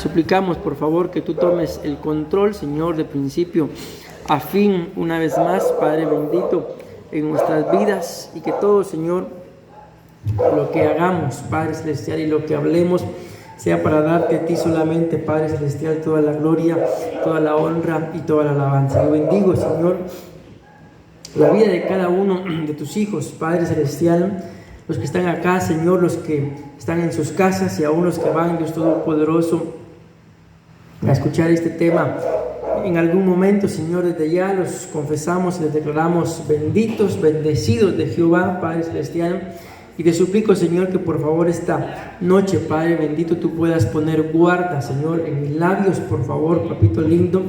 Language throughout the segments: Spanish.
suplicamos por favor que tú tomes el control, Señor, de principio a fin, una vez más, Padre bendito, en nuestras vidas, y que todo, Señor, lo que hagamos, Padre Celestial, y lo que hablemos sea para darte a ti solamente, Padre Celestial, toda la gloria, toda la honra y toda la alabanza. Yo bendigo, Señor, la vida de cada uno de tus hijos, Padre Celestial, los que están acá, Señor, los que están en sus casas y aún los que van, Dios Todopoderoso, a escuchar este tema en algún momento, Señor. Desde ya los confesamos y les declaramos benditos, bendecidos de Jehová, Padre Celestial. Y te suplico, Señor, que por favor esta noche, Padre bendito, tú puedas poner guarda, Señor, en mis labios, por favor, papito lindo,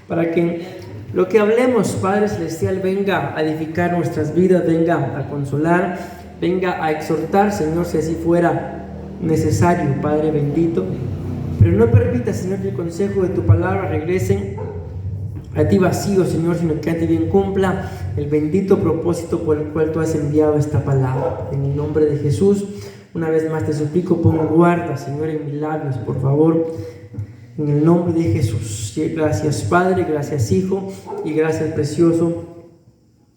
para que lo que hablemos, Padre Celestial, venga a edificar nuestras vidas, venga a consolar, venga a exhortar, Señor, si así fuera necesario, Padre bendito. Pero no permita, Señor, que el consejo de tu palabra regresen a ti vacío, Señor, sino que a ti bien cumpla el bendito propósito por el cual tú has enviado esta palabra. En el nombre de Jesús, una vez más te suplico, pon guarda, Señor, en mis labios, por favor, en el nombre de Jesús. Gracias, Padre, gracias, Hijo, y gracias, precioso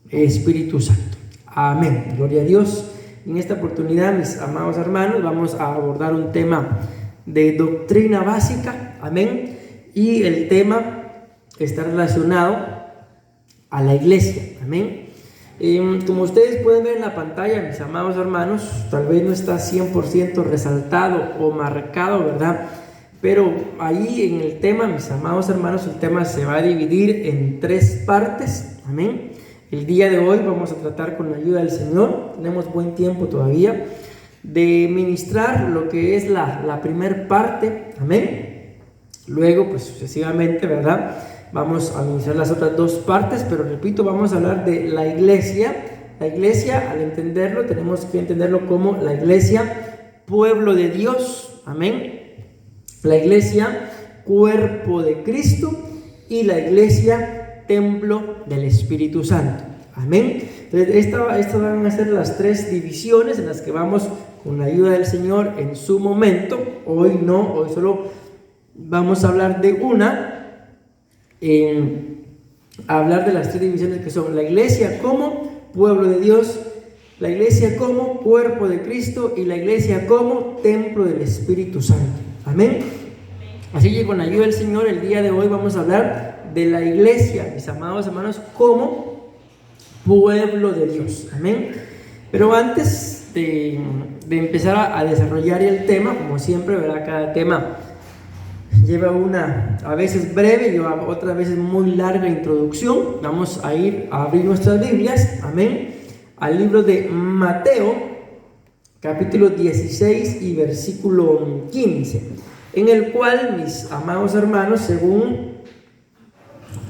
Espíritu Santo. Amén. Gloria a Dios. En esta oportunidad, mis amados hermanos, vamos a abordar un tema de doctrina básica. Amén. Y el tema está relacionado a la iglesia. Amén. Como ustedes pueden ver en la pantalla, mis amados hermanos, tal vez no está 100% resaltado o marcado, ¿verdad? Pero ahí en el tema, mis amados hermanos, el tema se va a dividir en 3 partes. Amén. El día de hoy vamos a tratar, con la ayuda del Señor, tenemos buen tiempo todavía, de ministrar lo que es la primer parte. Amén. Luego, pues sucesivamente, ¿verdad?, vamos a ministrar las otras 2 partes, pero repito, vamos a hablar de la iglesia. La iglesia, al entenderlo, tenemos que entenderlo como la iglesia, pueblo de Dios. Amén. La iglesia, cuerpo de Cristo, y la iglesia, templo del Espíritu Santo. Amén. Entonces, estas van a ser las 3 divisiones en las que vamos, con la ayuda del Señor, en su momento. Hoy no, hoy solo vamos a hablar de una. Hablar de las 3 divisiones, que son la iglesia como pueblo de Dios, la iglesia como cuerpo de Cristo y la iglesia como templo del Espíritu Santo. Amén. Así que con la ayuda del Señor, el día de hoy vamos a hablar de la iglesia, mis amados hermanos, como pueblo de Dios. Amén. Pero antes de empezar a desarrollar el tema, como siempre, ¿verdad?, cada tema lleva una a veces breve y otras veces muy larga introducción. Vamos a ir a abrir nuestras Biblias, amén, al libro de Mateo, capítulo 16 y versículo 15, en el cual, mis amados hermanos, según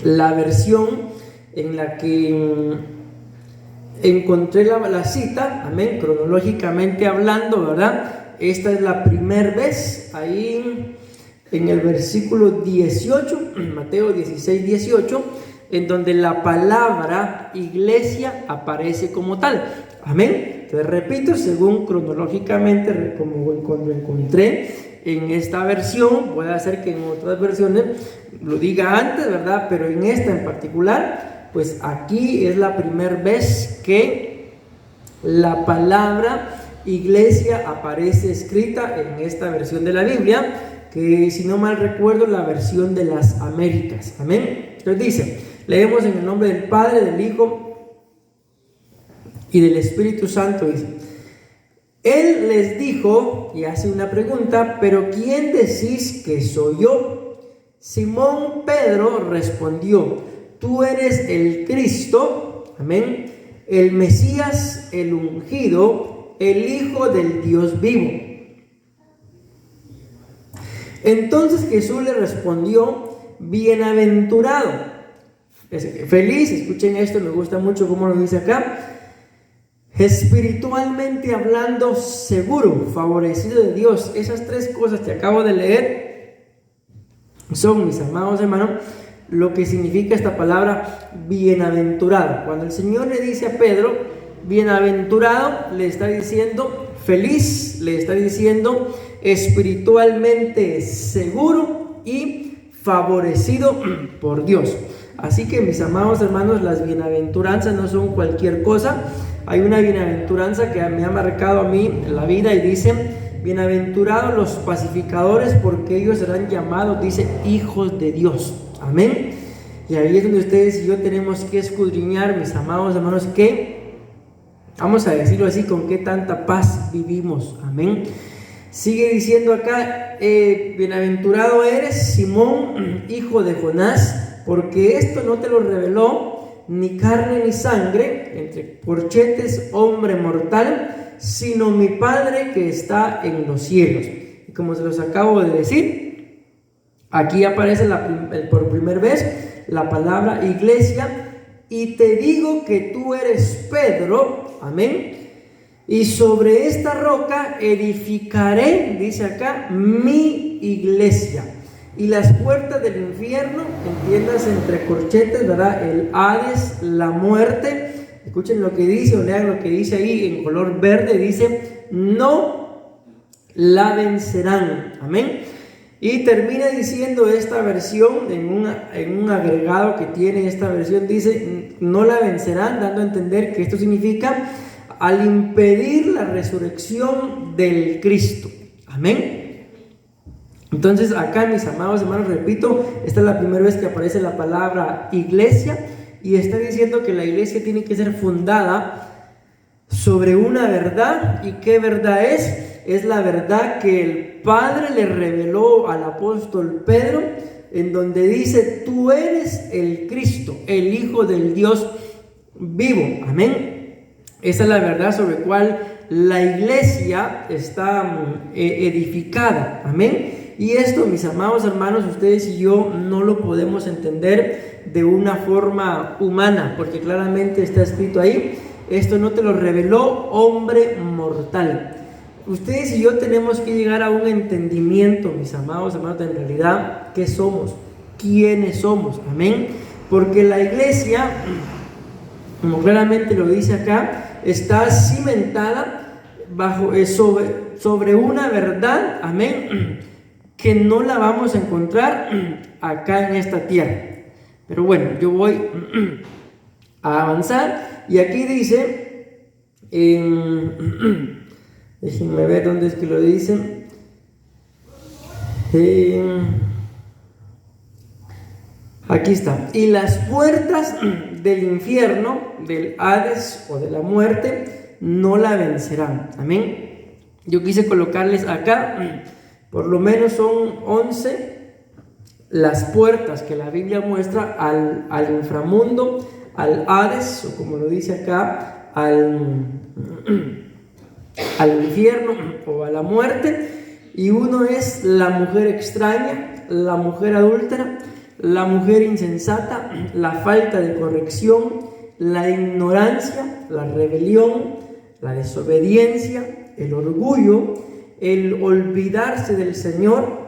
la versión en la que encontré la cita, amén, cronológicamente hablando, ¿verdad?, esta es la primera vez ahí en el versículo 18, Mateo 16, 18, en donde la palabra iglesia aparece como tal. Amén. Entonces, repito, según cronológicamente, como cuando encontré en esta versión, puede ser que en otras versiones lo diga antes, ¿verdad? Pero en esta en particular, pues aquí es la primera vez que la palabra iglesia aparece escrita en esta versión de la Biblia, que, si no mal recuerdo, la versión de las Américas. Amén. Entonces dice, leemos en el nombre del Padre, del Hijo y del Espíritu Santo. Dice, Él les dijo, y hace una pregunta, ¿pero quién decís que soy yo? Simón Pedro respondió, tú eres el Cristo, amén, el Mesías, el ungido, el Hijo del Dios vivo. Entonces Jesús le respondió, bienaventurado, feliz, escuchen esto, me gusta mucho cómo lo dice acá, espiritualmente hablando, seguro, favorecido de Dios. Esas 3 cosas que acabo de leer son, mis amados hermanos, lo que significa esta palabra bienaventurado. Cuando el Señor le dice a Pedro bienaventurado, le está diciendo feliz, le está diciendo espiritualmente seguro y favorecido por Dios. Así que, mis amados hermanos, las bienaventuranzas no son cualquier cosa. Hay una bienaventuranza que me ha marcado a mí en la vida y dice: bienaventurados los pacificadores, porque ellos serán llamados, dice, hijos de Dios. Amén. Y ahí es donde ustedes y yo tenemos que escudriñar, mis amados hermanos, que, vamos a decirlo así, con qué tanta paz vivimos. Amén. Sigue diciendo acá: bienaventurado eres, Simón, hijo de Jonás, porque esto no te lo reveló ni carne ni sangre, entre corchetes, hombre mortal, sino mi Padre que está en los cielos. Y como se los acabo de decir, aquí aparece por primera vez la palabra iglesia. Y te digo que tú eres Pedro, amén, y sobre esta roca edificaré, dice acá, mi iglesia, y las puertas del infierno, entiendas entre corchetes, ¿verdad?, el Hades, la muerte, escuchen lo que dice, o lean lo que dice ahí en color verde, dice, no la vencerán. Amén. Y termina diciendo esta versión, en un agregado que tiene esta versión, dice, no la vencerán, dando a entender que esto significa al impedir la resurrección del Cristo. Amén. Entonces acá, mis amados hermanos, repito, esta es la primera vez que aparece la palabra iglesia, y está diciendo que la iglesia tiene que ser fundada sobre una verdad. ¿Y qué verdad es? Es la verdad que el Padre le reveló al apóstol Pedro, en donde dice: tú eres el Cristo, el Hijo del Dios vivo. Amén. Esa es la verdad sobre la cual la iglesia está edificada. Amén. Y esto, mis amados hermanos, ustedes y yo no lo podemos entender de una forma humana, porque claramente está escrito ahí: esto no te lo reveló hombre mortal. Ustedes y yo tenemos que llegar a un entendimiento, mis amados hermanos, de en realidad qué somos, quiénes somos. Amén. Porque la iglesia, como claramente lo dice acá, está cimentada sobre una verdad, amén, que no la vamos a encontrar acá en esta tierra. Pero bueno, yo voy a avanzar, y aquí dice, déjenme ver dónde es que lo dice. Aquí está: y las puertas del infierno, del Hades o de la muerte, no la vencerán. Amén. Yo quise colocarles acá, por lo menos son 11 las puertas que la Biblia muestra al inframundo, al Hades, o como lo dice acá, al infierno o a la muerte. Y uno es la mujer extraña, la mujer adúltera, la mujer insensata, la falta de corrección, la ignorancia, la rebelión, la desobediencia, el orgullo, el olvidarse del Señor,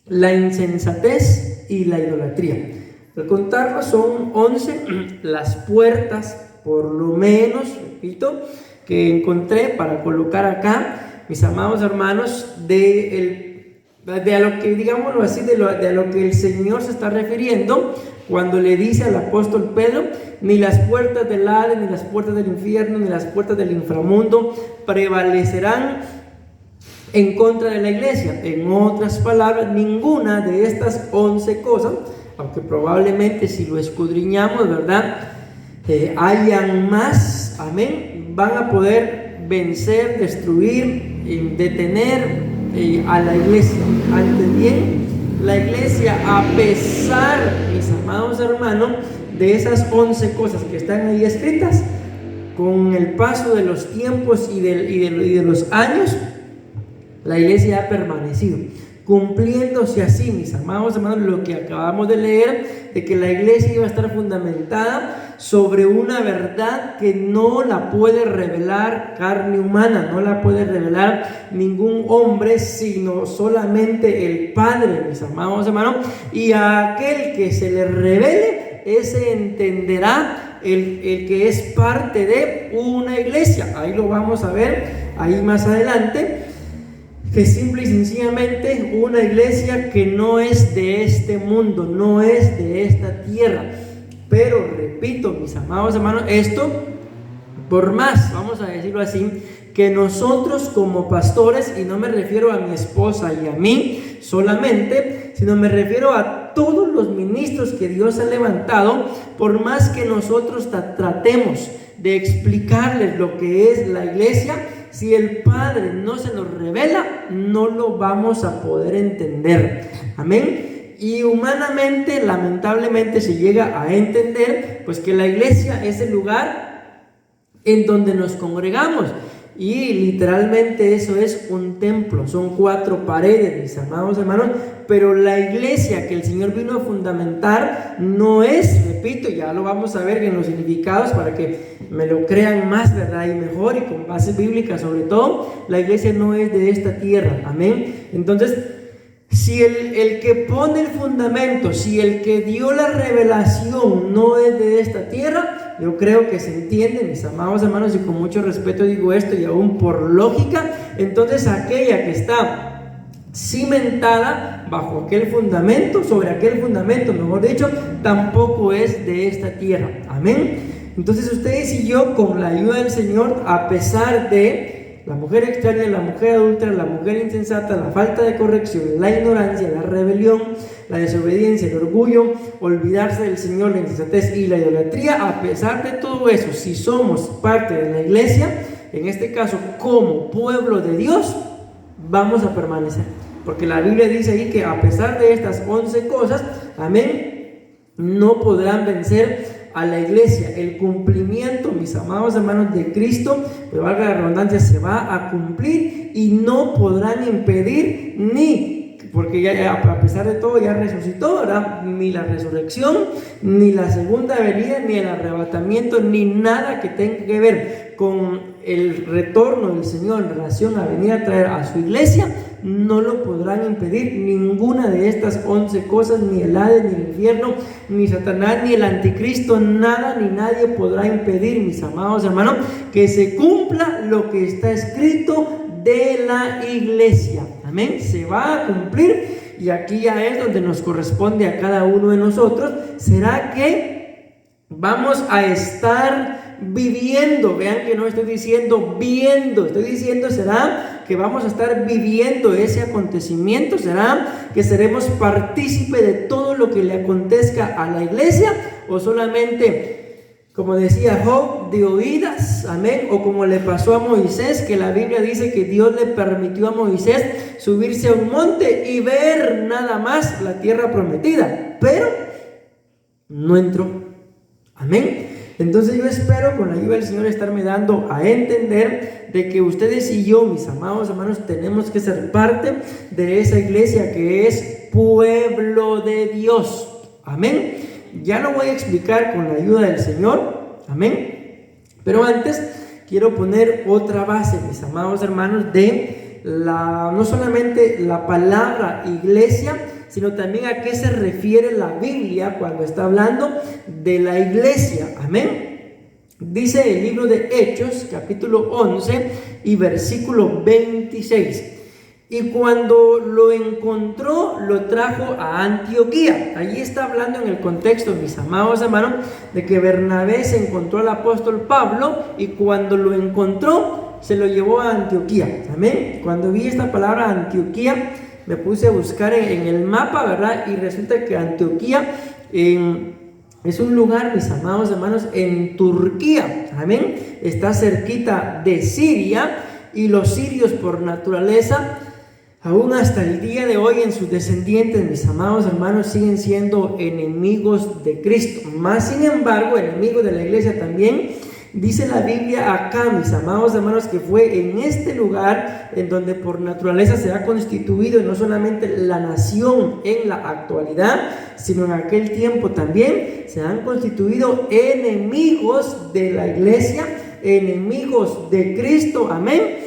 la insensatez y la idolatría. Al contarlo son 11 las puertas, por lo menos, repito, que encontré para colocar acá, mis amados hermanos, de a lo que, digámoslo así, de a lo que el Señor se está refiriendo cuando le dice al apóstol Pedro: ni las puertas del Hades, ni las puertas del infierno, ni las puertas del inframundo prevalecerán en contra de la iglesia. En otras palabras, ninguna de estas 11 cosas, aunque probablemente si lo escudriñamos, ¿verdad?, hayan más, amén, van a poder vencer, destruir, detener a la iglesia. Antes bien, la iglesia, a pesar, mis amados hermanos, de esas 11 cosas que están ahí escritas, con el paso de los tiempos y de los años, la iglesia ha permanecido, cumpliéndose así, mis amados hermanos, lo que acabamos de leer, de que la iglesia iba a estar fundamentada sobre una verdad que no la puede revelar carne humana, no la puede revelar ningún hombre, sino solamente el Padre, mis amados hermanos. Y a aquel que se le revele, ese entenderá el que es parte de una iglesia. Ahí lo vamos a ver ahí más adelante, que simple y sencillamente una iglesia que no es de este mundo, no es de esta tierra. Pero repito, mis amados hermanos, esto, por más, vamos a decirlo así, que nosotros como pastores, y no me refiero a mi esposa y a mí solamente, sino me refiero a todos los ministros que Dios ha levantado, por más que nosotros tratemos de explicarles lo que es la iglesia, si el Padre no se nos revela, no lo vamos a poder entender. Amén. Y humanamente, lamentablemente, se llega a entender pues que la iglesia es el lugar en donde nos congregamos. Y literalmente eso es un templo, son 4 paredes, mis amados hermanos, pero la iglesia que el Señor vino a fundamentar no es, repito, ya lo vamos a ver en los significados para que me lo crean más, ¿verdad? Y mejor y con bases bíblicas sobre todo, la iglesia no es de esta tierra, amén. Entonces, si el que pone el fundamento, si el que dio la revelación no es de esta tierra, yo creo que se entiende, mis amados hermanos, y con mucho respeto digo esto, y aún por lógica, entonces aquella que está cimentada bajo aquel fundamento, sobre aquel fundamento, mejor dicho, tampoco es de esta tierra, amén. Entonces ustedes y yo, con la ayuda del Señor, a pesar de la mujer extraña, la mujer adúltera, la mujer insensata, la falta de corrección, la ignorancia, la rebelión, la desobediencia, el orgullo, olvidarse del Señor, la insensatez y la idolatría, a pesar de todo eso, si somos parte de la iglesia, en este caso como pueblo de Dios, vamos a permanecer. Porque la Biblia dice ahí que a pesar de estas 11 cosas, amén, no podrán vencer a la iglesia. El cumplimiento, mis amados hermanos, de Cristo, pues valga la redundancia, se va a cumplir y no podrán impedir porque ya a pesar de todo ya resucitó, ¿verdad? Ni la resurrección, ni la segunda venida, ni el arrebatamiento, ni nada que tenga que ver con el retorno del Señor en relación a venir a traer a su iglesia, no lo podrán impedir ninguna de estas 11 cosas, ni el Hades, ni el infierno, ni Satanás, ni el anticristo, nada ni nadie podrá impedir, mis amados hermanos, que se cumpla lo que está escrito de la iglesia. Amén. Se va a cumplir, y aquí ya es donde nos corresponde a cada uno de nosotros. ¿Será que vamos a estar viviendo? Vean que no estoy diciendo viendo, estoy diciendo, ¿será que vamos a estar viviendo ese acontecimiento? ¿Será que seremos partícipe de todo lo que le acontezca a la iglesia? ¿O solamente, como decía Job, de oídas? Amén. O como le pasó a Moisés, que la Biblia dice que Dios le permitió a Moisés subirse a un monte y ver nada más la tierra prometida, pero no entró. Amén. Entonces yo espero, con la ayuda del Señor, estarme dando a entender de que ustedes y yo, mis amados hermanos, tenemos que ser parte de esa iglesia que es pueblo de Dios. Amén. Ya lo voy a explicar con la ayuda del Señor. Amén. Pero antes quiero poner otra base, mis amados hermanos, de no solamente la palabra iglesia, sino también a qué se refiere la Biblia cuando está hablando de la iglesia. Amén. Dice el libro de Hechos, capítulo 11 y versículo 26. Y cuando lo encontró, lo trajo a Antioquía. Allí está hablando en el contexto, mis amados hermanos, de que Bernabé se encontró al apóstol Pablo, y cuando lo encontró, se lo llevó a Antioquía. Amén. Cuando vi esta palabra Antioquía, me puse a buscar en el mapa, ¿verdad? Y resulta que Antioquía es un lugar, mis amados hermanos, en Turquía. Amén. Está cerquita de Siria, y los sirios por naturaleza, aún hasta el día de hoy, en sus descendientes, mis amados hermanos, siguen siendo enemigos de Cristo. Más sin embargo, enemigos de la iglesia también. Dice la Biblia acá, mis amados hermanos, que fue en este lugar en donde por naturaleza se ha constituido no solamente la nación en la actualidad, sino en aquel tiempo también se han constituido enemigos de la iglesia, enemigos de Cristo. Amén.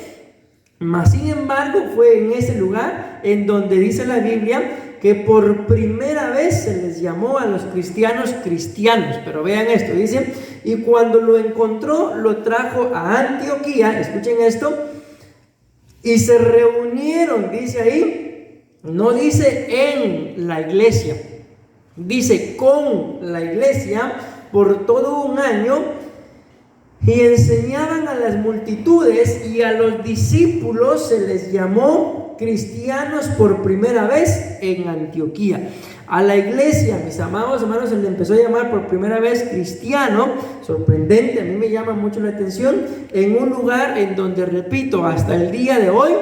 Mas sin embargo, fue en ese lugar en donde dice la Biblia que por primera vez se les llamó a los cristianos cristianos. Pero vean esto, dice: y cuando lo encontró, lo trajo a Antioquía. Escuchen esto. Y se reunieron, dice ahí, no dice en la iglesia, dice con la iglesia por todo un año, y enseñaban a las multitudes, y a los discípulos se les llamó cristianos por primera vez en Antioquía. A la iglesia, mis amados hermanos, se le empezó a llamar por primera vez cristiano. Sorprendente, a mí me llama mucho la atención, en un lugar en donde, repito, hasta el día de hoy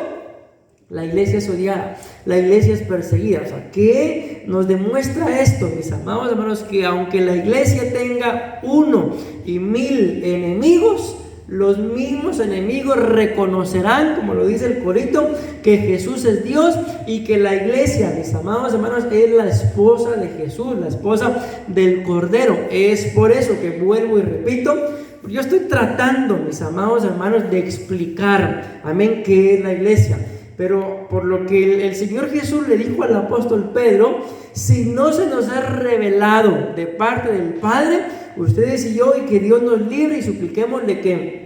la iglesia es odiada, la iglesia es perseguida. O sea, ¿qué nos demuestra esto, mis amados hermanos? Que aunque la iglesia tenga 1 y 1000 enemigos, los mismos enemigos reconocerán, como lo dice el corito, que Jesús es Dios, y que la iglesia, mis amados hermanos, es la esposa de Jesús, la esposa del Cordero. Es por eso que vuelvo y repito, yo estoy tratando, mis amados hermanos, de explicar, amén, qué es la iglesia. Pero por lo que el Señor Jesús le dijo al apóstol Pedro, si no se nos ha revelado de parte del Padre, ustedes y yo, y que Dios nos libre, y supliquemos de que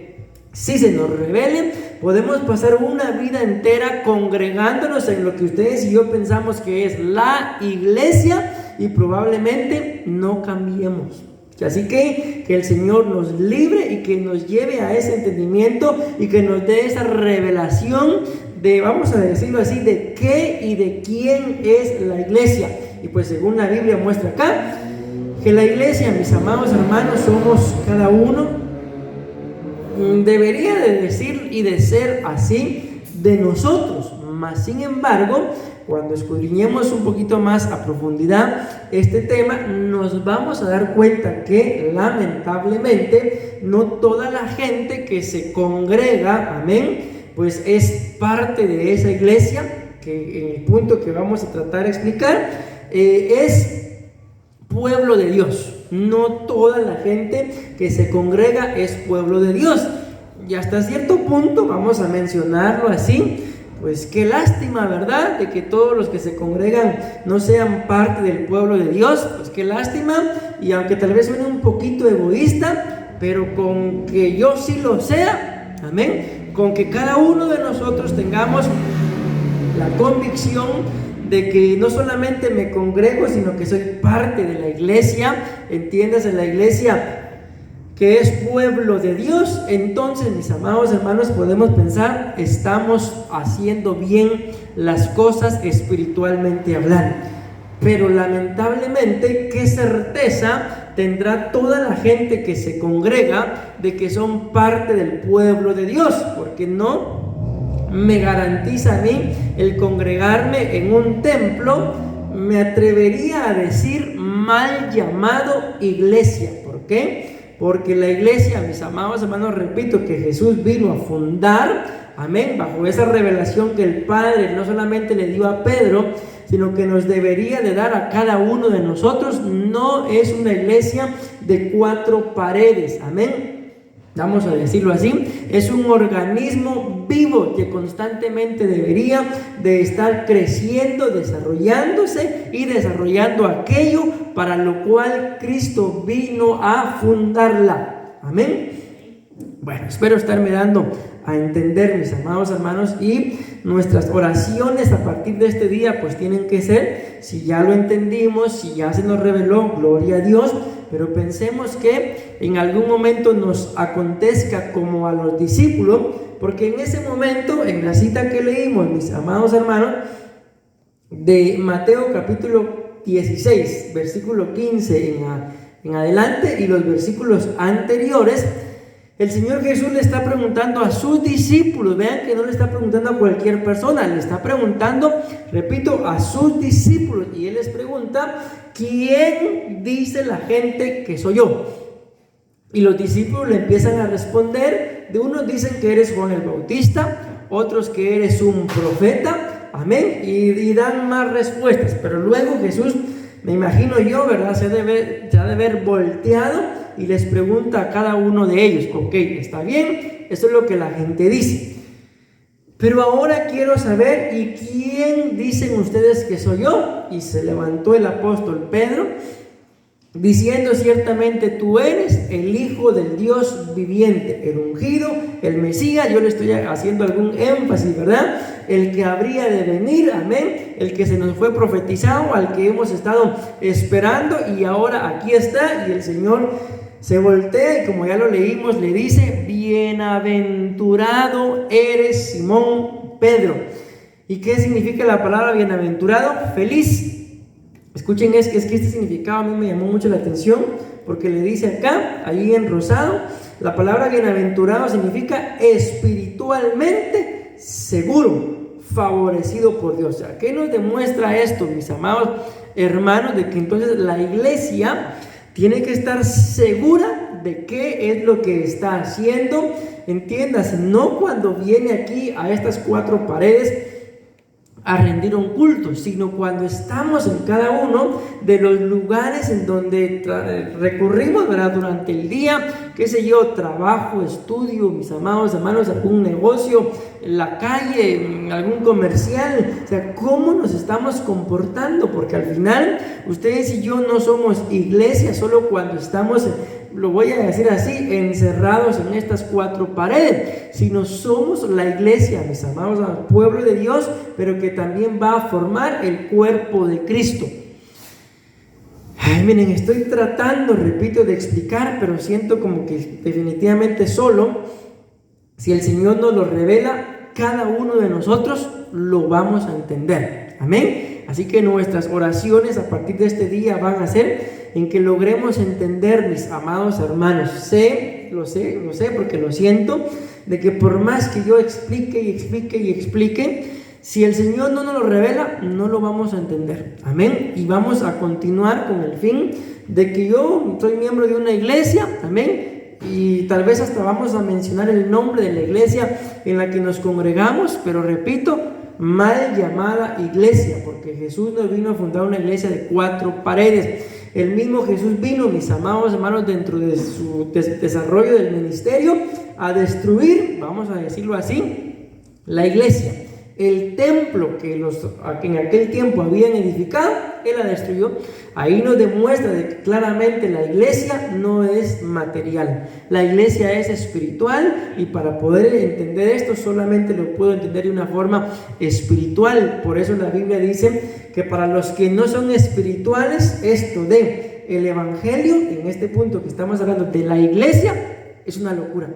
si se nos revele, podemos pasar una vida entera congregándonos en lo que ustedes y yo pensamos que es la iglesia, y probablemente no cambiemos. Así que el Señor nos libre y que nos lleve a ese entendimiento y que nos dé esa revelación de, vamos a decirlo así, de qué y de quién es la iglesia. Y pues según la Biblia muestra acá, que la iglesia, mis amados hermanos, somos cada uno. Debería de decir y de ser así de nosotros. Mas sin embargo, cuando escudriñemos un poquito más a profundidad este tema, nos vamos a dar cuenta que lamentablemente no toda la gente que se congrega, amén, pues es parte de esa iglesia, que en el punto que vamos a tratar de explicar, es pueblo de Dios. No toda la gente que se congrega es pueblo de Dios. Y hasta cierto punto, vamos a mencionarlo así, pues qué lástima, ¿verdad?, de que todos los que se congregan no sean parte del pueblo de Dios. Pues qué lástima, y aunque tal vez suene un poquito egoísta, pero con que yo sí lo sea, amén, con que cada uno de nosotros tengamos la convicción de que no solamente me congrego, sino que soy parte de la iglesia, entiéndase, la iglesia que es pueblo de Dios, entonces, mis amados hermanos, podemos pensar, estamos haciendo bien las cosas espiritualmente hablando. Pero lamentablemente, ¿qué certeza tendrá toda la gente que se congrega de que son parte del pueblo de Dios? Porque no me garantiza a mí el congregarme en un templo, me atrevería a decir, mal llamado iglesia. ¿Por qué? Porque la iglesia, mis amados hermanos, repito, que Jesús vino a fundar, amén, bajo esa revelación que el Padre no solamente le dio a Pedro, sino que nos debería de dar a cada uno de nosotros, no es una iglesia de 4 paredes, amén. Vamos a decirlo así, es un organismo vivo que constantemente debería de estar creciendo, desarrollándose y desarrollando aquello para lo cual Cristo vino a fundarla. Amén. Bueno, espero estarme dando a entender, mis amados hermanos, y nuestras oraciones a partir de este día pues tienen que ser, si ya lo entendimos, si ya se nos reveló, gloria a Dios, pero pensemos que en algún momento nos acontezca como a los discípulos, porque en ese momento, en la cita que leímos, mis amados hermanos, de Mateo capítulo 16, versículo 15 en adelante, y los versículos anteriores, el Señor Jesús le está preguntando a sus discípulos. Vean que no le está preguntando a cualquier persona, le está preguntando, repito, a sus discípulos. Y Él les pregunta, ¿quién dice la gente que soy yo? Y los discípulos le empiezan a responder. De unos dicen que eres Juan el Bautista, otros que eres un profeta, amén, y dan más respuestas. Pero luego Jesús, me imagino yo, ¿verdad?, se ha de ver volteado y les pregunta a cada uno de ellos, ok, está bien, eso es lo que la gente dice, pero ahora quiero saber, ¿y quién dicen ustedes que soy yo? Y se levantó el apóstol Pedro diciendo: ciertamente tú eres el Hijo del Dios viviente, el ungido, el Mesías. Yo le estoy haciendo algún énfasis, ¿verdad? El que habría de venir, amén, el que se nos fue profetizado, al que hemos estado esperando, y ahora aquí está. Y el Señor se voltea y, como ya lo leímos, le dice: bienaventurado eres, Simón Pedro. ¿Y qué significa la palabra bienaventurado? Feliz. Escuchen, es que este significado a mí me llamó mucho la atención, porque le dice acá, allí en rosado, la palabra bienaventurado significa espiritualmente seguro, favorecido por Dios. O sea, ¿qué nos demuestra esto, mis amados hermanos? De que entonces la iglesia tiene que estar segura de qué es lo que está haciendo. Entiéndase, no cuando viene aquí a estas cuatro paredes a rendir un culto, sino cuando estamos en cada uno de los lugares en donde recurrimos, ¿verdad? Durante el día, qué sé yo, trabajo, estudio, mis amados hermanos, algún negocio, en la calle, algún comercial. O sea, ¿cómo nos estamos comportando? Porque al final, ustedes y yo no somos iglesia solo cuando estamos, lo voy a decir así, encerrados en estas cuatro paredes, sino somos la iglesia, mis amados, al pueblo de Dios, pero que también va a formar el cuerpo de Cristo. Ay, miren, estoy tratando, repito, de explicar, pero siento como que definitivamente solo, si el Señor nos lo revela, cada uno de nosotros lo vamos a entender. Amén. Así que nuestras oraciones a partir de este día van a ser en que logremos entender, mis amados hermanos. Lo sé, porque lo siento, de que por más que yo explique, si el Señor no nos lo revela, no lo vamos a entender. Amén. Y vamos a continuar con el fin de que yo soy miembro de una iglesia. Amén. Y tal vez hasta vamos a mencionar el nombre de la iglesia en la que nos congregamos, pero repito, mal llamada iglesia, porque Jesús nos vino a fundar una iglesia de cuatro paredes. El mismo Jesús vino, mis amados hermanos, dentro de su desarrollo del ministerio, a destruir, vamos a decirlo así, la iglesia. El templo que en aquel tiempo habían edificado, Él la destruyó. Ahí nos demuestra de que claramente la iglesia no es material. La iglesia es espiritual, y para poder entender esto solamente lo puedo entender de una forma espiritual. Por eso la Biblia dice que para los que no son espirituales, esto de el evangelio, en este punto que estamos hablando de la iglesia, es una locura.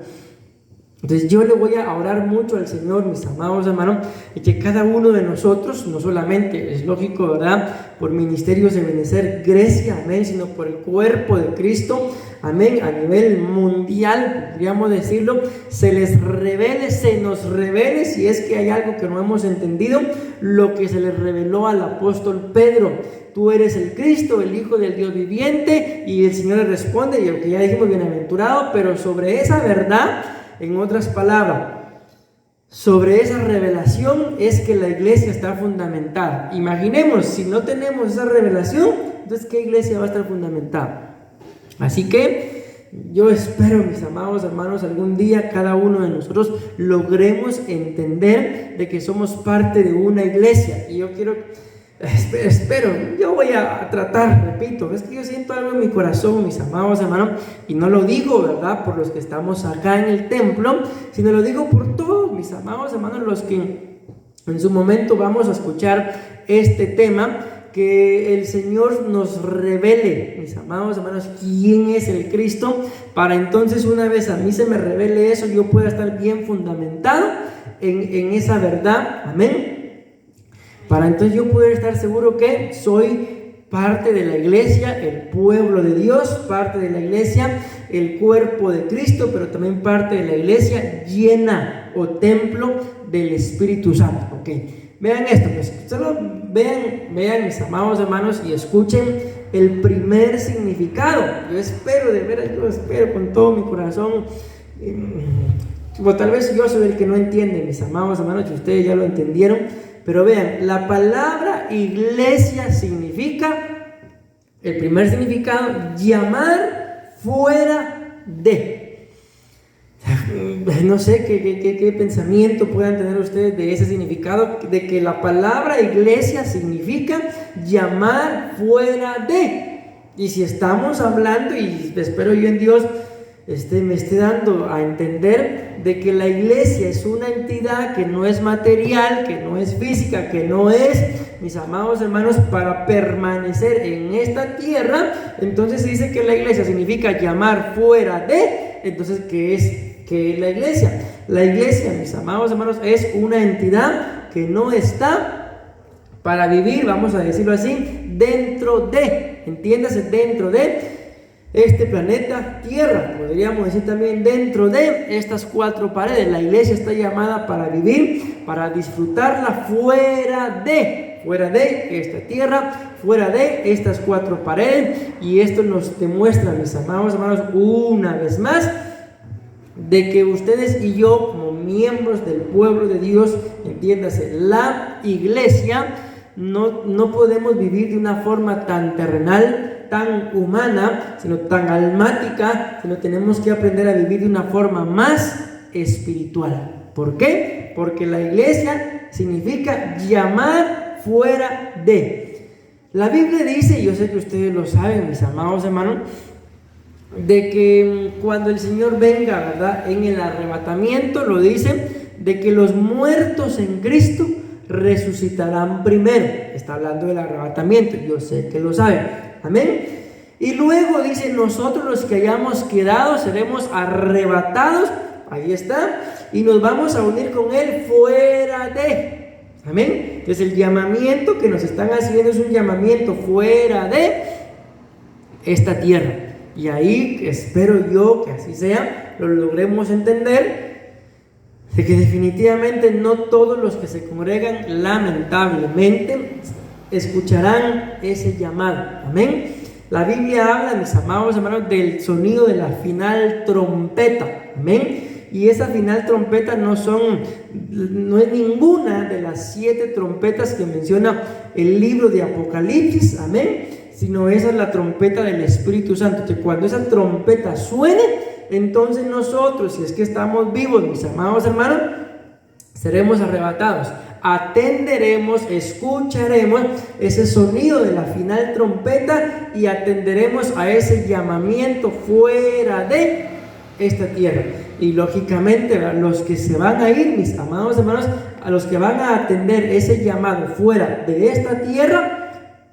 Entonces yo le voy a orar mucho al Señor, mis amados hermanos, y que cada uno de nosotros, no solamente, es lógico, ¿verdad?, por ministerios de Ebenecer Grecia, amén, sino por el cuerpo de Cristo, amén, a nivel mundial, podríamos decirlo, se nos revele, si es que hay algo que no hemos entendido, lo que se les reveló al apóstol Pedro: tú eres el Cristo, el Hijo del Dios viviente. Y el Señor le responde, y lo que ya dijimos, bienaventurado. Pero sobre esa verdad, en otras palabras, sobre esa revelación es que la iglesia está fundamentada. Imaginemos, si no tenemos esa revelación, entonces ¿qué iglesia va a estar fundamentada? Así que yo espero, mis amados hermanos, algún día cada uno de nosotros logremos entender de que somos parte de una iglesia. Y yo espero, yo voy a tratar, repito, es que yo siento algo en mi corazón, mis amados hermanos, y no lo digo, ¿verdad?, por los que estamos acá en el templo, sino lo digo por todos, mis amados hermanos, los que en su momento vamos a escuchar este tema, que el Señor nos revele, mis amados hermanos, quién es el Cristo, para entonces una vez a mí se me revele eso, yo pueda estar bien fundamentado en esa verdad, amén. Para entonces yo poder estar seguro que soy parte de la iglesia, el pueblo de Dios, parte de la iglesia, el cuerpo de Cristo, pero también parte de la iglesia llena o templo del Espíritu Santo. Ok, vean esto, pues solo vean, mis amados hermanos, y escuchen el primer significado. Yo espero con todo mi corazón. Bueno, tal vez yo soy el que no entiende, mis amados hermanos, y ustedes ya lo entendieron. Pero vean, la palabra iglesia significa, el primer significado, llamar fuera de. No sé qué pensamiento puedan tener ustedes de ese significado, de que la palabra iglesia significa llamar fuera de. Y si estamos hablando, y espero yo en Dios me esté dando a entender de que la iglesia es una entidad que no es material, que no es física, que no es, mis amados hermanos, para permanecer en esta tierra, entonces se dice que la iglesia significa llamar fuera de. Entonces, ¿qué es la iglesia? La iglesia, mis amados hermanos, es una entidad que no está para vivir, vamos a decirlo así, dentro de, entiéndase, dentro de este planeta Tierra, podríamos decir también dentro de estas cuatro paredes. La iglesia está llamada para vivir, para disfrutarla fuera de esta tierra, fuera de estas cuatro paredes. Y esto nos demuestra, mis amados hermanos, una vez más, de que ustedes y yo, como miembros del pueblo de Dios, entiéndase, la iglesia, no podemos vivir de una forma tan terrenal, tan humana, sino tan almática, sino tenemos que aprender a vivir de una forma más espiritual. ¿Por qué? Porque la iglesia significa llamar fuera de. La Biblia dice, y yo sé que ustedes lo saben, mis amados hermanos, de que cuando el Señor venga, ¿verdad?, en el arrebatamiento, lo dice, de que los muertos en Cristo resucitarán primero. Está hablando del arrebatamiento, yo sé que lo saben. Amén. Y luego dice, nosotros los que hayamos quedado seremos arrebatados, ahí está, y nos vamos a unir con Él fuera de. Amén. Entonces el llamamiento que nos están haciendo es un llamamiento fuera de esta tierra. Y ahí espero yo que así sea, lo logremos entender, de que definitivamente no todos los que se congregan, lamentablemente, escucharán ese llamado. Amén. La Biblia habla, mis amados hermanos, del sonido de la final trompeta. Amén. Y esa final trompeta no es ninguna de las 7 trompetas que menciona el libro de Apocalipsis. Amén. Sino esa es la trompeta del Espíritu Santo, que cuando esa trompeta suene, entonces nosotros, si es que estamos vivos, mis amados hermanos, seremos arrebatados. Atenderemos, escucharemos ese sonido de la final trompeta y atenderemos a ese llamamiento fuera de esta tierra. Y lógicamente, los que se van a ir, mis amados hermanos, a los que van a atender ese llamado fuera de esta tierra,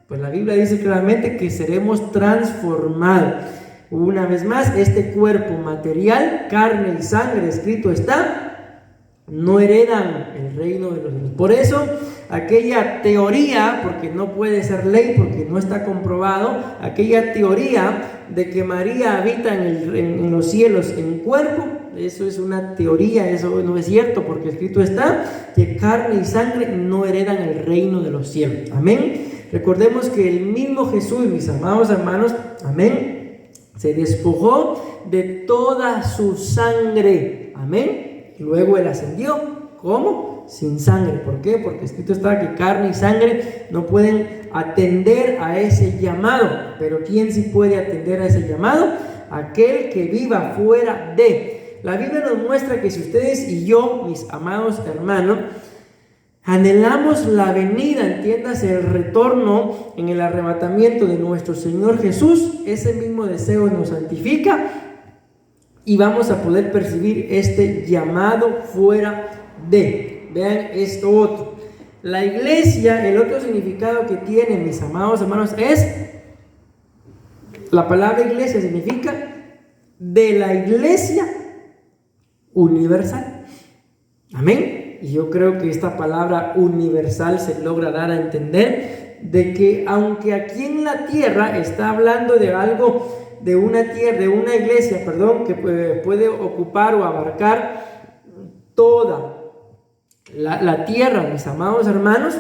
pues la Biblia dice claramente que seremos transformados. Una vez más, este cuerpo material, carne y sangre, escrito está, no heredan el reino de los cielos. Por eso, aquella teoría, porque no puede ser ley, porque no está comprobado, aquella teoría de que María habita en los cielos en cuerpo, eso es una teoría, eso no es cierto, porque escrito está que carne y sangre no heredan el reino de los cielos. Amén. Recordemos que el mismo Jesús, mis amados hermanos, amén, se despojó de toda su sangre. Amén. Y luego Él ascendió. ¿Cómo? Sin sangre. ¿Por qué? Porque escrito está que carne y sangre no pueden atender a ese llamado. Pero ¿quién sí puede atender a ese llamado? Aquel que viva fuera de. La Biblia nos muestra que si ustedes y yo, mis amados hermanos, anhelamos la venida, entiéndase, el retorno en el arrebatamiento de nuestro Señor Jesús, ese mismo deseo nos santifica y vamos a poder percibir este llamado fuera de. Vean esto otro. La iglesia, el otro significado que tiene, mis amados hermanos, es, la palabra iglesia significa de la iglesia universal. Amén. Y yo creo que esta palabra universal se logra dar a entender de que aunque aquí en la tierra está hablando de algo, de una iglesia, que puede ocupar o abarcar toda la tierra, mis amados hermanos,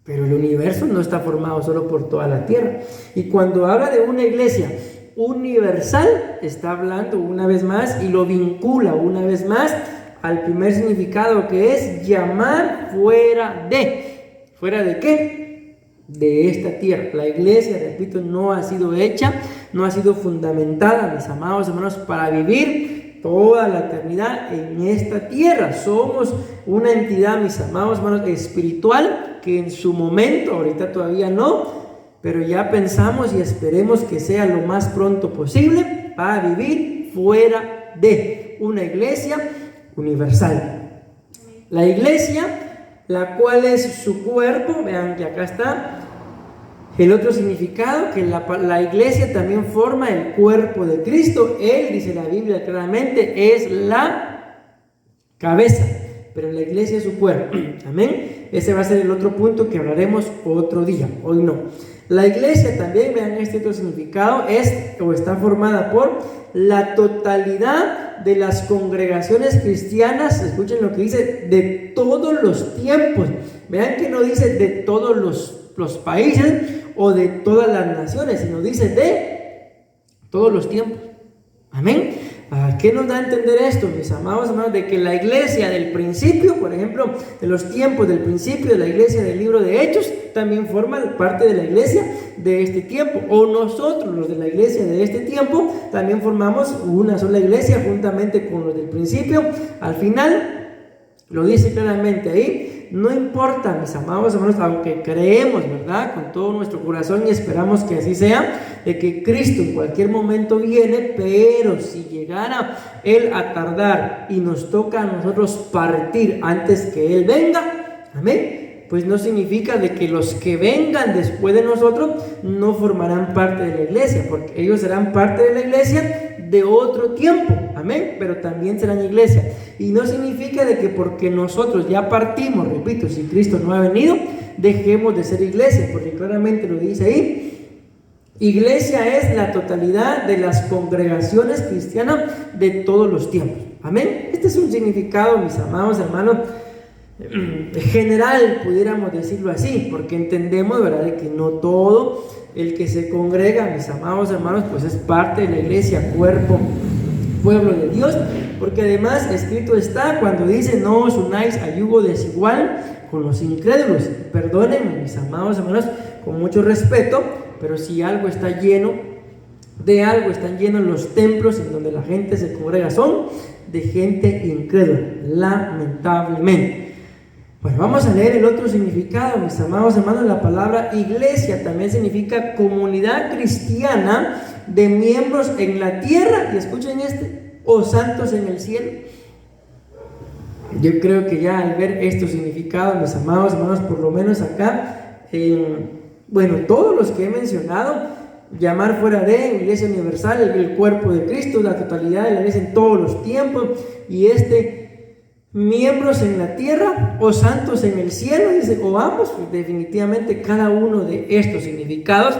pero el universo no está formado solo por toda la tierra. Y cuando habla de una iglesia universal, está hablando una vez más y lo vincula una vez más al primer significado, que es llamar fuera de. ¿Fuera de qué? De esta tierra. La iglesia, repito, no ha sido hecha, no ha sido fundamentada, mis amados hermanos, para vivir toda la eternidad en esta tierra. Somos una entidad, mis amados hermanos, espiritual, que en su momento, ahorita todavía no, pero ya pensamos y esperemos que sea lo más pronto posible para vivir fuera de una iglesia universal. La iglesia, la cual es su cuerpo, vean que acá está el otro significado, que la iglesia también forma el cuerpo de Cristo. Él, dice la Biblia claramente, es la cabeza, pero la iglesia es su cuerpo. Amén. Ese va a ser el otro punto que hablaremos otro día, hoy no. La iglesia también, vean este otro significado, es o está formada por la totalidad de las congregaciones cristianas. Escuchen lo que dice, de todos los tiempos. Vean que no dice de todos los países o de todas las naciones, sino dice de todos los tiempos. Amén. ¿A qué nos da a entender esto, mis amados hermanos? De que la iglesia del principio, por ejemplo, de los tiempos del principio de la iglesia del libro de Hechos, también forma parte de la iglesia de este tiempo. O nosotros, los de la iglesia de este tiempo, también formamos una sola iglesia juntamente con los del principio. Al final, lo dice claramente ahí. No importa, mis amados hermanos, aunque creemos, ¿verdad?, con todo nuestro corazón y esperamos que así sea, de que Cristo en cualquier momento viene, pero si llegara Él a tardar y nos toca a nosotros partir antes que Él venga, amén, pues no significa de que los que vengan después de nosotros no formarán parte de la iglesia, porque ellos serán parte de la iglesia de otro tiempo, amén, pero también serán iglesia. Y no significa de que porque nosotros ya partimos, repito, si Cristo no ha venido, dejemos de ser iglesia, porque claramente lo dice ahí. Iglesia es la totalidad de las congregaciones cristianas de todos los tiempos, amén. Este es un significado, mis amados hermanos, general, pudiéramos decirlo así, porque entendemos, ¿verdad?, de que no todo el que se congrega, mis amados hermanos, pues es parte de la iglesia, cuerpo, pueblo de Dios, porque además escrito está cuando dice: no os unáis a yugo desigual con los incrédulos. Perdónenme, mis amados hermanos, con mucho respeto, pero si algo está lleno de algo, están llenos los templos en donde la gente se congrega, son de gente incrédula, lamentablemente. Bueno, vamos a leer el otro significado, mis amados hermanos. La palabra iglesia también significa comunidad cristiana de miembros en la tierra, y escuchen o santos en el cielo. Yo creo que ya al ver estos significados, mis amados hermanos, por lo menos acá, todos los que he mencionado, llamar fuera de iglesia universal, el cuerpo de Cristo, la totalidad de la iglesia en todos los tiempos, y miembros en la tierra o santos en el cielo, dice, o ambos. Definitivamente cada uno de estos significados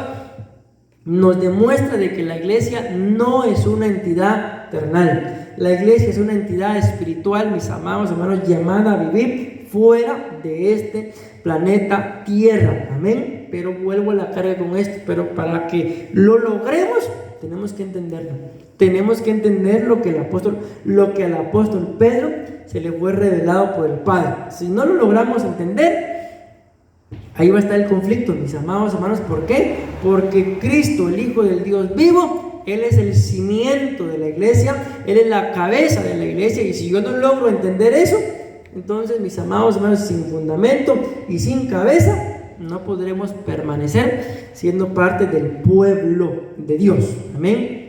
nos demuestra de que la iglesia no es una entidad terrenal. La iglesia es una entidad espiritual, mis amados hermanos, llamada a vivir fuera de este planeta Tierra, amén. Pero vuelvo a la carga con esto, pero para que lo logremos tenemos que entenderlo. Tenemos que entender lo que al apóstol Pedro se le fue revelado por el Padre. Si no lo logramos entender, ahí va a estar el conflicto, mis amados hermanos. ¿Por qué? Porque Cristo, el Hijo del Dios vivo, Él es el cimiento de la iglesia, Él es la cabeza de la iglesia, y si yo no logro entender eso, entonces, mis amados hermanos, sin fundamento y sin cabeza, no podremos permanecer siendo parte del pueblo de Dios, amén.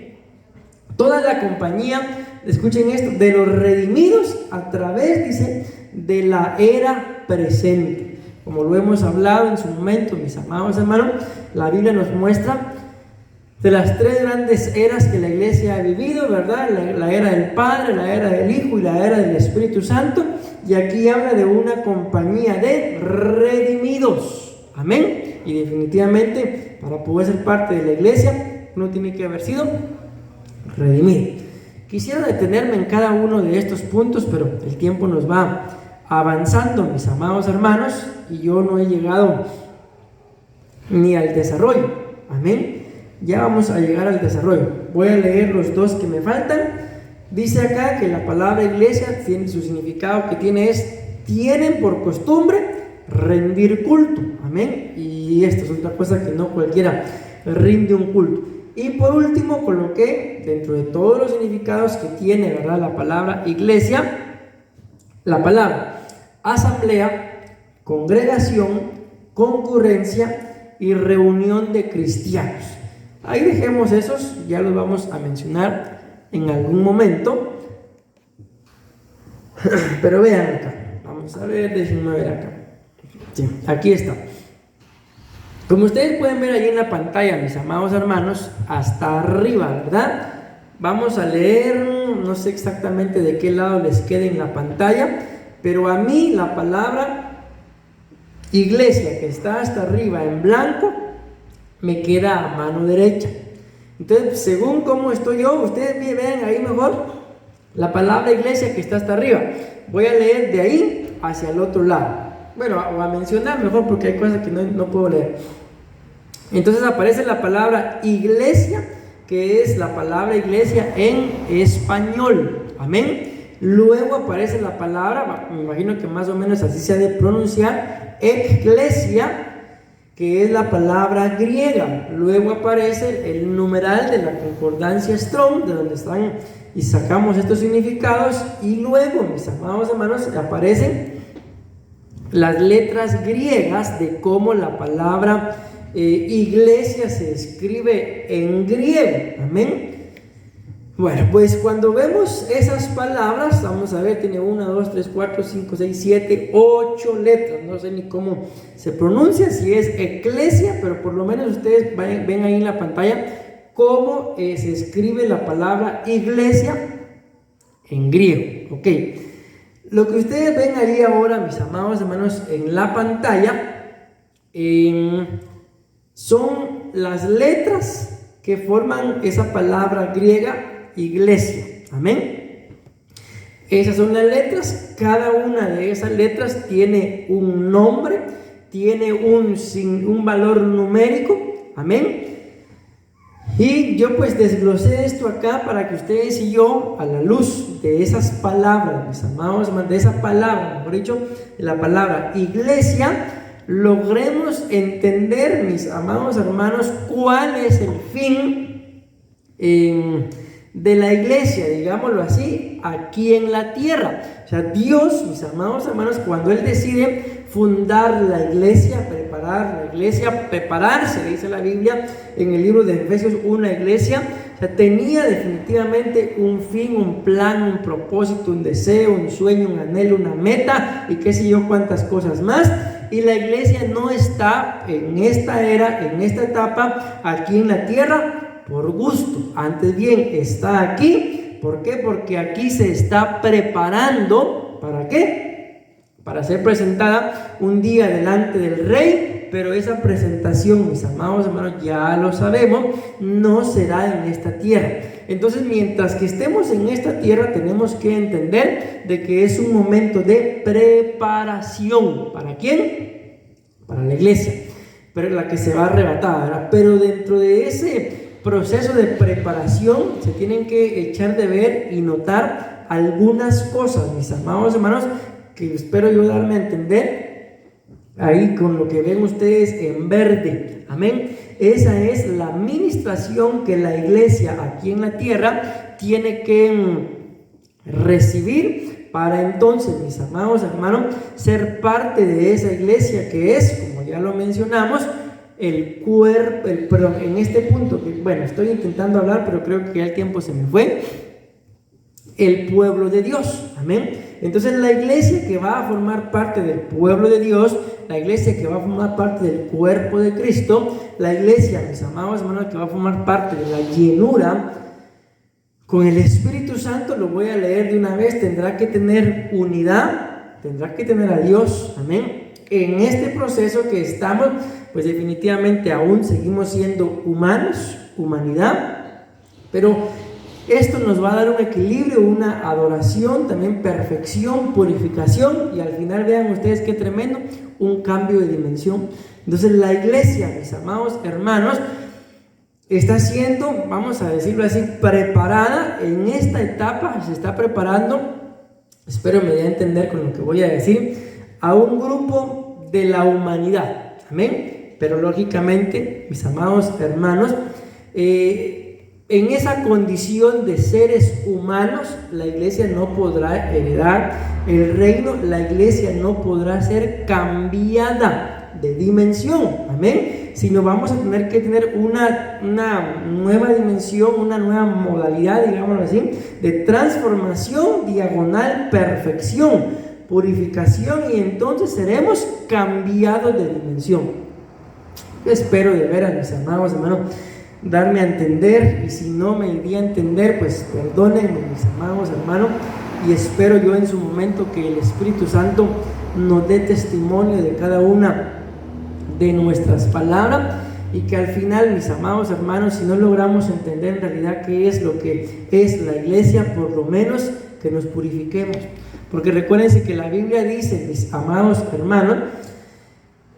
Toda la compañía, escuchen esto, de los redimidos a través, dice, de la era presente. Como lo hemos hablado en su momento, mis amados hermanos, la Biblia nos muestra de las tres grandes eras que la iglesia ha vivido, ¿verdad? La era del Padre, la era del Hijo y la era del Espíritu Santo. Y aquí habla de una compañía de redimidos, amén. Y definitivamente, para poder ser parte de la iglesia, uno tiene que haber sido redimido. Quisiera detenerme en cada uno de estos puntos, pero el tiempo nos va avanzando, mis amados hermanos, y yo no he llegado ni al desarrollo, amén. Ya vamos a llegar al desarrollo. Voy a leer los dos que me faltan. Dice acá que la palabra iglesia tiene su significado que tienen por costumbre rendir culto, amén. Y esto es otra cosa que no cualquiera rinde un culto. Y por último coloqué dentro de todos los significados que tiene, ¿verdad?, la palabra iglesia, la palabra asamblea, congregación, concurrencia, y reunión de cristianos. Ahí dejemos esos, ya los vamos a mencionar en algún momento. Pero vean acá, vamos a ver, déjenme ver acá. Sí, aquí está. Como ustedes pueden ver ahí en la pantalla, mis amados hermanos, hasta arriba, ¿verdad? Vamos a leer, no sé exactamente de qué lado les quede en la pantalla, pero a mí la palabra iglesia que está hasta arriba en blanco me queda a mano derecha. Entonces, según cómo estoy yo, ustedes vean ahí mejor la palabra iglesia que está hasta arriba. Voy a leer de ahí hacia el otro lado. Bueno, o a mencionar mejor porque hay cosas que no puedo leer. Entonces aparece la palabra iglesia, que es la palabra iglesia en español. Amén. Luego aparece la palabra, me imagino que más o menos así se ha de pronunciar, eclesia, que es la palabra griega. Luego aparece el numeral de la concordancia Strong, de donde están y sacamos estos significados. Y luego, mis amados hermanos, aparecen las letras griegas de cómo la palabra iglesia se escribe en griego. Amén. Bueno, pues cuando vemos esas palabras, vamos a ver, tiene 1, 2, 3, 4, 5, 6, 7, 8 letras. No sé ni cómo se pronuncia, si es eclesia, pero por lo menos ustedes ven ahí en la pantalla cómo se escribe la palabra iglesia en griego. Ok. Lo que ustedes ven ahí ahora, mis amados hermanos, en la pantalla, son las letras que forman esa palabra griega iglesia. Amén. Esas son las letras. Cada una de esas letras tiene un nombre, tiene un valor numérico. Amén. Y yo pues desglosé esto acá para que ustedes y yo, a la luz de esas palabras, mis amados, de esa palabra, mejor dicho, de la palabra iglesia, logremos entender, mis amados hermanos, cuál es el fin de la iglesia, digámoslo así, aquí en la tierra. O sea, Dios, mis amados hermanos, cuando Él decide fundar la iglesia, prepararse, dice la Biblia en el libro de Efesios, una iglesia, o sea, tenía definitivamente un fin, un plan, un propósito, un deseo, un sueño, un anhelo, una meta y qué sé yo cuántas cosas más. Y la iglesia no está en esta era, en esta etapa, aquí en la tierra por gusto. Antes bien, está aquí. ¿Por qué? Porque aquí se está preparando. ¿Para qué? Para ser presentada un día delante del Rey. Pero esa presentación, mis amados hermanos, ya lo sabemos, no será en esta tierra. Entonces, mientras que estemos en esta tierra, tenemos que entender de que es un momento de preparación. ¿Para quién? Para la iglesia, pero la que se va arrebatada, ¿verdad? Pero dentro de ese proceso de preparación se tienen que echar de ver y notar algunas cosas, mis amados hermanos, que espero yo darme a entender ahí con lo que ven ustedes en verde. Amén. Esa es la administración que la iglesia aquí en la tierra tiene que recibir para entonces, mis amados hermanos, ser parte de esa iglesia que es, como ya lo mencionamos, el cuerpo, perdón, en este punto, que bueno, estoy intentando hablar, pero creo que ya el tiempo se me fue, el pueblo de Dios. Amén. Entonces la iglesia que va a formar parte del pueblo de Dios, la iglesia que va a formar parte del cuerpo de Cristo, la iglesia, mis amados hermanos, que va a formar parte de la llenura con el Espíritu Santo, lo voy a leer de una vez, tendrá que tener unidad, tendrá que tener a Dios. Amén. En este proceso que estamos, pues definitivamente aún seguimos siendo humanos, humanidad, pero esto nos va a dar un equilibrio, una adoración, también perfección, purificación y al final vean ustedes qué tremendo, un cambio de dimensión. Entonces la iglesia, mis amados hermanos, está siendo, vamos a decirlo así, preparada en esta etapa, se está preparando, espero me dé a entender con lo que voy a decir, a un grupo de la humanidad. Amén. Pero lógicamente, mis amados hermanos, en esa condición de seres humanos, la iglesia no podrá heredar el reino, la iglesia no podrá ser cambiada de dimensión, amén, sino vamos a tener que tener una nueva dimensión, una nueva modalidad, digámoslo así, de transformación, diagonal, perfección, purificación, y entonces seremos cambiados de dimensión. Espero de veras, mis amados hermanos, darme a entender, y si no me di a entender, pues perdónenme, mis amados hermanos, y espero yo en su momento que el Espíritu Santo nos dé testimonio de cada una de nuestras palabras, y que al final, mis amados hermanos, si no logramos entender en realidad qué es lo que es la iglesia, por lo menos que nos purifiquemos, porque recuérdense que la Biblia dice, mis amados hermanos,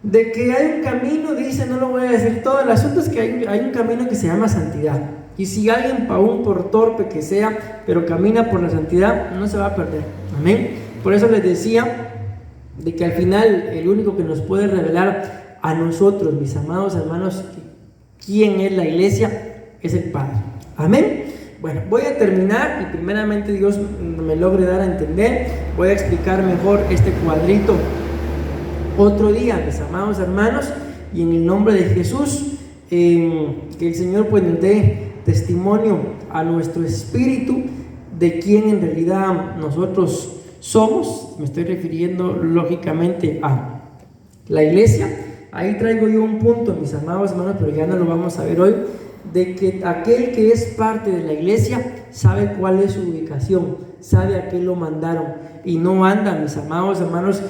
de que hay un camino, dice, no lo voy a decir todo, el asunto es que hay un camino que se llama santidad, y si alguien, aún por torpe que sea, pero camina por la santidad, no se va a perder, amén. Por eso les decía de que al final el único que nos puede revelar a nosotros, mis amados hermanos, quién es la iglesia, es el Padre, amén. Bueno, voy a terminar, y primeramente Dios me logre dar a entender, voy a explicar mejor este cuadrito otro día, mis amados hermanos, y en el nombre de Jesús, que el Señor pues nos dé testimonio a nuestro espíritu de quién en realidad nosotros somos. Me estoy refiriendo lógicamente a la iglesia. Ahí traigo yo un punto, mis amados hermanos, pero ya no lo vamos a ver hoy, de que aquel que es parte de la iglesia sabe cuál es su ubicación, sabe a qué lo mandaron, y no anda, mis amados hermanos,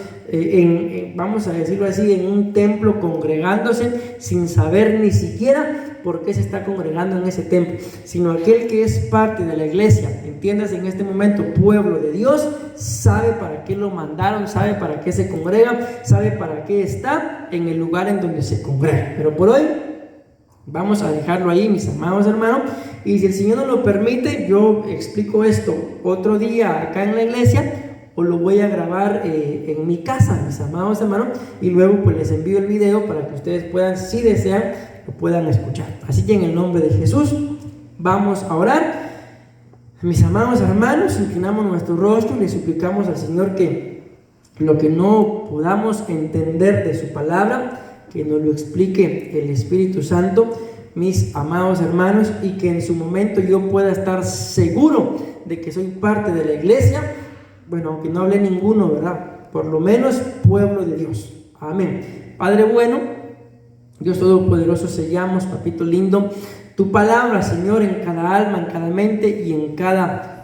vamos a decirlo así, en un templo congregándose sin saber ni siquiera por qué se está congregando en ese templo, sino aquel que es parte de la iglesia, entiéndase en este momento, pueblo de Dios, sabe para qué lo mandaron, sabe para qué se congrega, sabe para qué está en el lugar en donde se congrega. Pero por hoy vamos a dejarlo ahí, mis amados hermanos, y si el Señor nos lo permite, yo explico esto otro día acá en la iglesia, o lo voy a grabar en mi casa, mis amados hermanos, y luego pues les envío el video para que ustedes puedan, si desean, lo puedan escuchar. Así que en el nombre de Jesús vamos a orar. Mis amados hermanos, inclinamos nuestro rostro y le suplicamos al Señor que lo que no podamos entender de su palabra, que nos lo explique el Espíritu Santo, mis amados hermanos, y que en su momento yo pueda estar seguro de que soy parte de la iglesia. Bueno, aunque no hable ninguno, ¿verdad? Por lo menos pueblo de Dios. Amén. Padre bueno, Dios Todopoderoso, sellamos, papito lindo, tu palabra, Señor, en cada alma, en cada mente y en cada